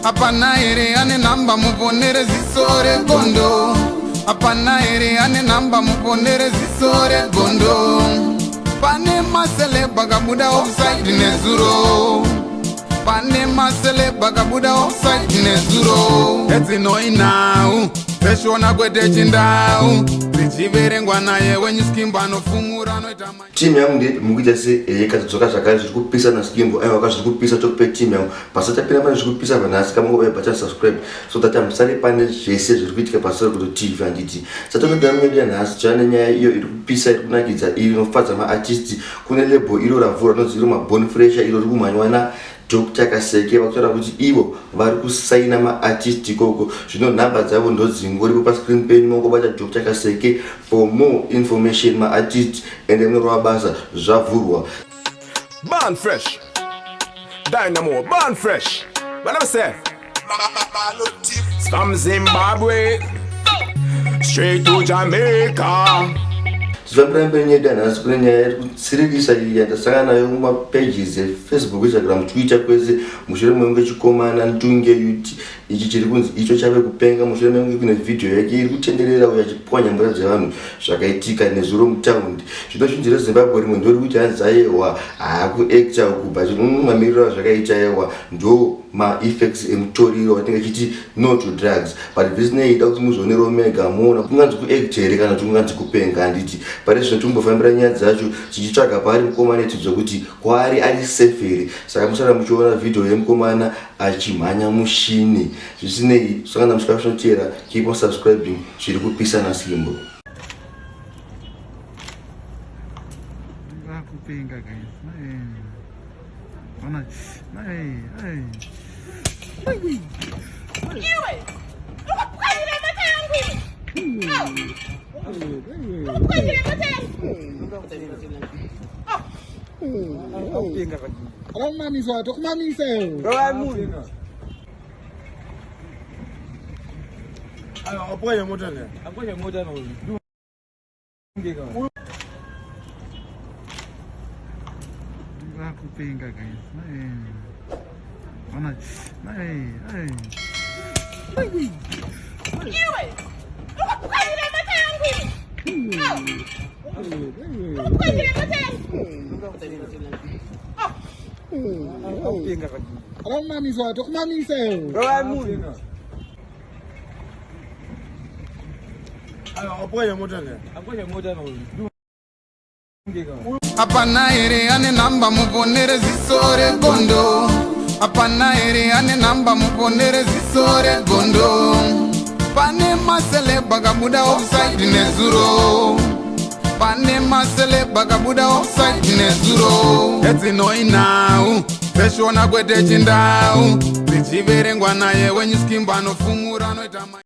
Apana ere ane namba muponere zisore gondo. Apana ere ane namba muponere zisore gondo. Pane masele bagabuda offside nezuro. Pane masele bagabuda offside nezuro. Eti no inau Peshona kwete chindau Zichiverengwa naye wenye skimba no fumura no itama. Timu yangu ndi mukija se katsoka chakali zvikupisa na skimbo ayo wakazvikupisa tokupe timu yangu pasata pina pane zvikupisa vanasi kama ngobe pacha subscribe so that musare pane zvese zviri kuitika pasoro kuti TV anditi satokuda media nhasi chane nyaya iyo iri kupisa iri kunakidza iri inofadza ma artists kune label iro ravura noziro ma Bone Fresh iro iri kumanywana Dr. Kaseke vakutaura kuti ivo vari kusaina ma artist ikoko zvino nhamba dzavo ndozingoripo pa screen penyu mongobata Dr. Kaseke for more information ma artist ende mnorwa basa zvavhurwa. Bone Fresh Dynamo Bone Fresh what I say from Zimbabwe straight to Jamaica. Zvambramba nyeda nhasi kune nyaya iri kutsiririsa iyi yandasangana nayo mumapages eFacebook, Instagram, Twitter kwese mushure mekunge chikomana Ntunge Youth ichi chiri kunzi icho chave kupenga mushure mekunge kune video yake iri kutenderera uya achipwanya mbura dzevanhu zvakaitika nezuro mutaundi. Zvinochinjira Zimbabwe rimwe ndori kuti hanzi ayewa haakuacta uku but mamiriro zvakaita yewa ndo ma-effects emutoriro watinga chiti no to drugs but business ida kuti muzone romega muona kunganzi kuact here kana kuti kunganzi kupenga handiti pari zvino timbofambira nyaya dzacho tichitsvaga paari mukomana etidzwa kuti kwaari ari safe here saka musara muchiona video yemukomana achimhanya mushini zvisinei zvakanda musikafishotera keep on subscribing zviri kupisa nasimbo. Kupenga guys. Kupenga guys. Apana ere ane namba muponere zisore gondo. Apana ere ane namba muponere zisore gondo. Pane masele bagabuda offside nezuro. Pane masele bagabuda offside nezuro. Eti no inau Peshona kwete chindau Zichiverengwa naye wenye skimba no fumura no itama.